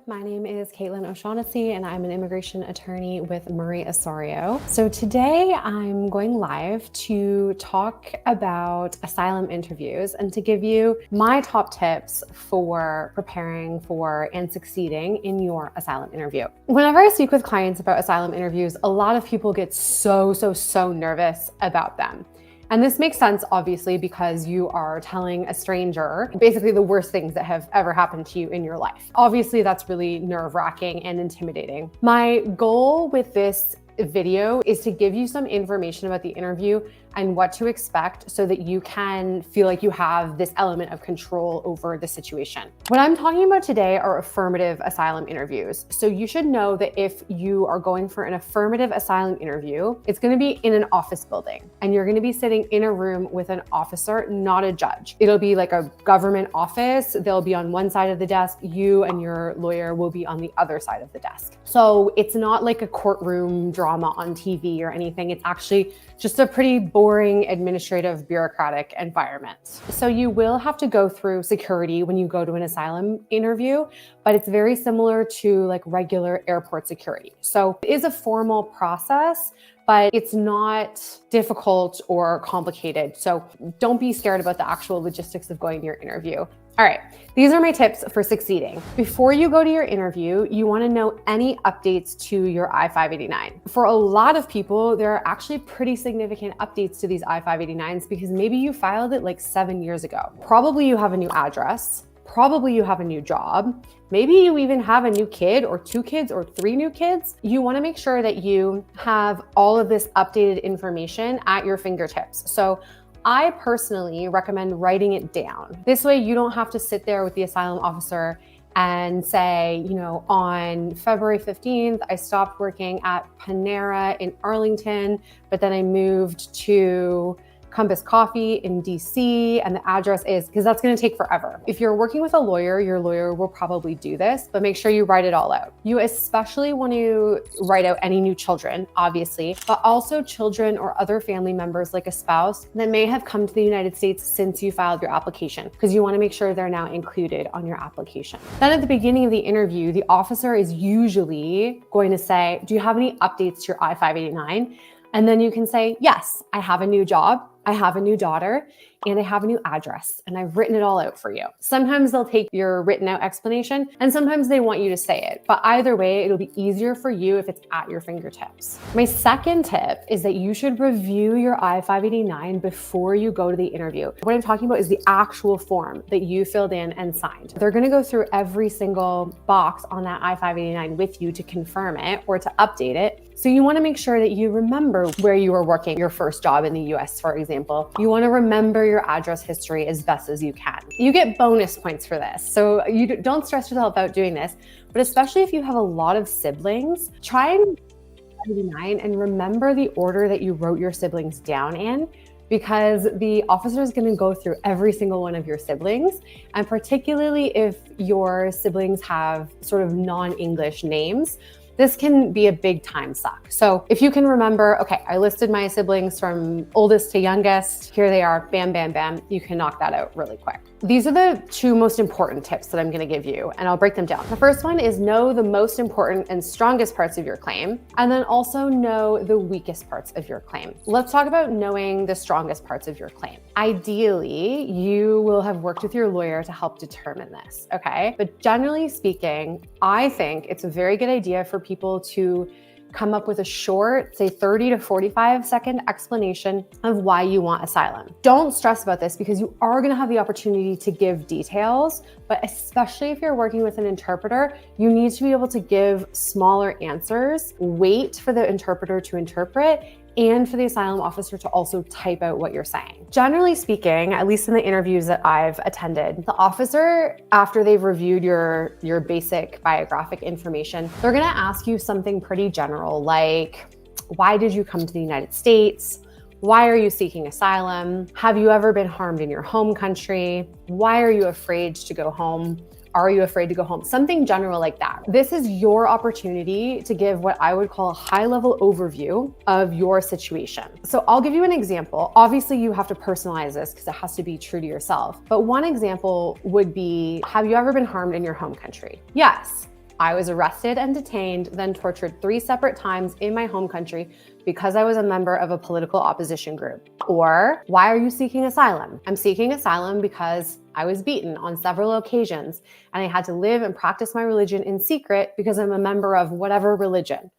my name is Caitlin O'Shaughnessy and I'm an immigration attorney with Murray Osorio. So today I'm going live to talk about asylum interviews and to give you my top tips for preparing for and succeeding in your asylum interview. Whenever I speak with clients about asylum interviews, a lot of people get so nervous about them. And this makes sense, obviously, because you are telling a stranger basically the worst things that have ever happened to you in your life. Obviously, that's really nerve-wracking and intimidating. My goal with this video is to give you some information about the interview and what to expect so that you can feel like you have this element of control over the situation. What I'm talking about today are affirmative asylum interviews. So you should know that if you are going for an affirmative asylum interview, it's going to be in an office building and you're going to be sitting in a room with an officer, not a judge. It'll be like a government office. They'll be on one side of the desk. You and your lawyer will be on the other side of the desk. So it's not like a courtroom drama on TV or anything. It's actually just a pretty boring administrative bureaucratic environment. So you will have to go through security when you go to an asylum interview, but it's very similar to like regular airport security. So it is a formal process, but it's not difficult or complicated. So don't be scared about the actual logistics of going to your interview. All right, these are my tips for succeeding. Before you go to your interview, you wanna know any updates to your I-589. For a lot of people, there are actually pretty significant updates to these I-589s because maybe you filed it like 7 years ago. Probably you have a new address. Probably you have a new job. Maybe you even have a new kid or 2 kids or 3 new kids. You wanna make sure that you have all of this updated information at your fingertips. So I personally recommend writing it down. This way you don't have to sit there with the asylum officer and say, you know, on February 15th, I stopped working at Panera in Arlington, but then I moved to Compass Coffee in DC, and the address is, because that's gonna take forever. If you're working with a lawyer, your lawyer will probably do this, but make sure you write it all out. You especially want to write out any new children, obviously, but also children or other family members like a spouse that may have come to the United States since you filed your application, because you wanna make sure they're now included on your application. Then at the beginning of the interview, the officer is usually going to say, do you have any updates to your I-589? And then you can say, yes, I have a new job, I have a new daughter, and I have a new address, and I've written it all out for you. Sometimes they'll take your written out explanation, and sometimes they want you to say it. But either way, it'll be easier for you if it's at your fingertips. My second tip is that you should review your I-589 before you go to the interview. What I'm talking about is the actual form that you filled in and signed. They're gonna go through every single box on that I-589 with you to confirm it or to update it. So you wanna make sure that you remember where you were working your first job in the US, for example. You wanna remember your address history as best as you can. You get bonus points for this. So you don't stress yourself out doing this, but especially if you have a lot of siblings, try and 89 and remember the order that you wrote your siblings down in, because the officer is going to go through every single one of your siblings. And particularly if your siblings have sort of non-English names, this can be a big time suck. So if you can remember, okay, I listed my siblings from oldest to youngest, here they are, bam, bam, bam, you can knock that out really quick. These are the 2 most important tips that I'm gonna give you, and I'll break them down. The first one is know the most important and strongest parts of your claim, and then also know the weakest parts of your claim. Let's talk about knowing the strongest parts of your claim. Ideally, you will have worked with your lawyer to help determine this, okay? But generally speaking, I think it's a very good idea for people to come up with a short, say 30 to 45 second explanation of why you want asylum. Don't stress about this because you are gonna have the opportunity to give details, but especially if you're working with an interpreter, you need to be able to give smaller answers, wait for the interpreter to interpret, and for the asylum officer to also type out what you're saying. Generally speaking, at least in the interviews that I've attended, the officer, after they've reviewed your basic biographic information, they're gonna ask you something pretty general, like, why did you come to the United States? Why are you seeking asylum? Have you ever been harmed in your home country? Why are you afraid to go home? Are you afraid to go home? Something general like that. This is your opportunity to give what I would call a high-level overview of your situation. So I'll give you an example. Obviously, you have to personalize this because it has to be true to yourself. But one example would be, have you ever been harmed in your home country? Yes. I was arrested and detained, then tortured 3 separate times in my home country because I was a member of a political opposition group. Or, why are you seeking asylum? I'm seeking asylum because I was beaten on several occasions and I had to live and practice my religion in secret because I'm a member of whatever religion.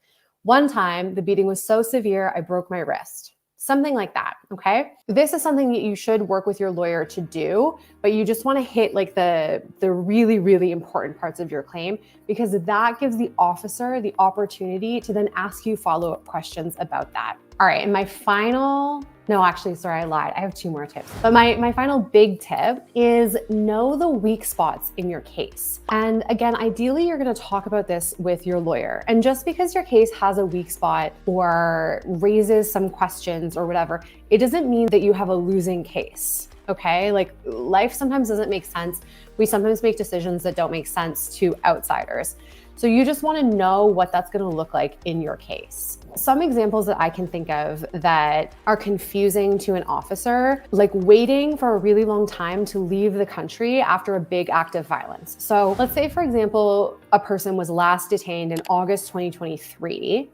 One time, the beating was so severe, I broke my wrist. Something like that, okay? This is something that you should work with your lawyer to do, but you just wanna hit like the really, really important parts of your claim, because that gives the officer the opportunity to then ask you follow-up questions about that. All right, and my final, no, actually, sorry, I lied. I have 2 more tips. But my final big tip is know the weak spots in your case. And again, ideally, you're gonna talk about this with your lawyer. And just because your case has a weak spot or raises some questions or whatever, it doesn't mean that you have a losing case. Okay, like life sometimes doesn't make sense. We sometimes make decisions that don't make sense to outsiders. So you just want to know what that's going to look like in your case. Some examples that I can think of that are confusing to an officer, like waiting for a really long time to leave the country after a big act of violence. So let's say, for example, a person was last detained in August 2023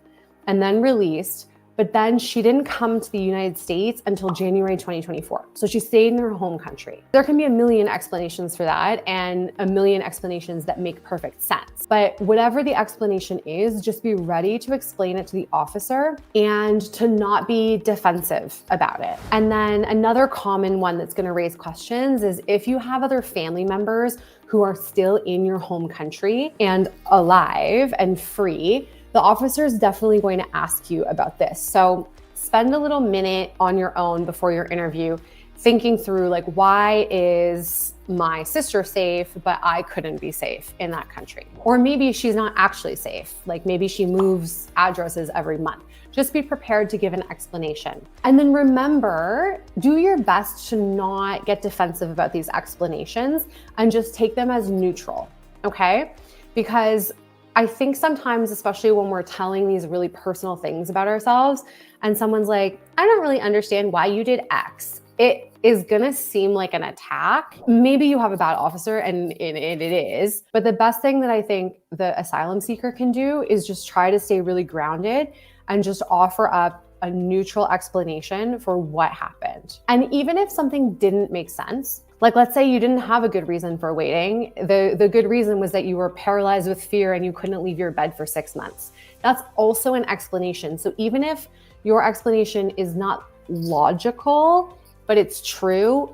and then released, but then she didn't come to the United States until January 2024. So she stayed in her home country. There can be a million explanations for that and a million explanations that make perfect sense. But whatever the explanation is, just be ready to explain it to the officer and to not be defensive about it. And then another common one that's gonna raise questions is if you have other family members who are still in your home country and alive and free, the officer is definitely going to ask you about this. So spend a little minute on your own before your interview thinking through, like, why is my sister safe, but I couldn't be safe in that country? Or maybe she's not actually safe. Like maybe she moves addresses every month. Just be prepared to give an explanation. And then remember, do your best to not get defensive about these explanations and just take them as neutral, okay? Because I think sometimes, especially when we're telling these really personal things about ourselves and someone's like, I don't really understand why you did X, it is gonna seem like an attack. Maybe you have a bad officer and it is, but the best thing that I think the asylum seeker can do is just try to stay really grounded and just offer up a neutral explanation for what happened. And even if something didn't make sense, like let's say you didn't have a good reason for waiting. The good reason was that you were paralyzed with fear and you couldn't leave your bed for 6 months. That's also an explanation. So even if your explanation is not logical, but it's true,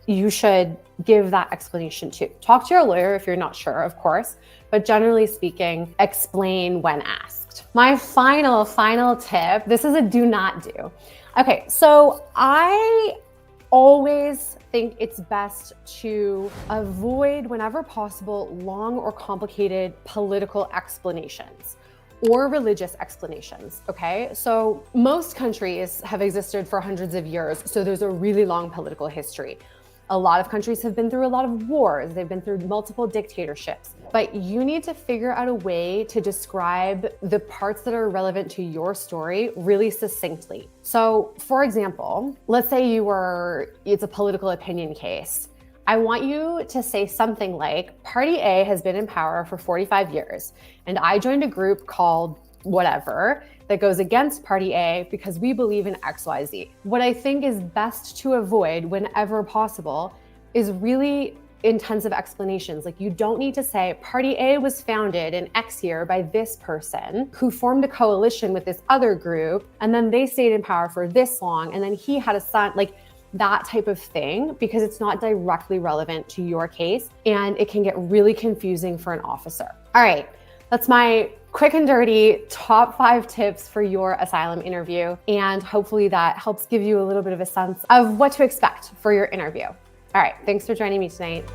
you should give that explanation too. Talk to your lawyer if you're not sure, of course, but generally speaking, explain when asked. My final tip, this is a do not do. Okay, so I always think it's best to avoid, whenever possible, long or complicated political explanations or religious explanations, okay? So most countries have existed for hundreds of years, so there's a really long political history. A lot of countries have been through a lot of wars. They've been through multiple dictatorships. But you need to figure out a way to describe the parts that are relevant to your story really succinctly. So for example, let's say it's a political opinion case. I want you to say something like, Party A has been in power for 45 years, and I joined a group called whatever that goes against Party A because we believe in XYZ. What I think is best to avoid whenever possible is really intensive explanations. Like you don't need to say Party A was founded in X year by this person who formed a coalition with this other group, and then they stayed in power for this long, and then he had a son, like that type of thing, because it's not directly relevant to your case and it can get really confusing for an officer. All right, that's my quick and dirty top 5 tips for your asylum interview. And hopefully that helps give you a little bit of a sense of what to expect for your interview. All right, thanks for joining me tonight.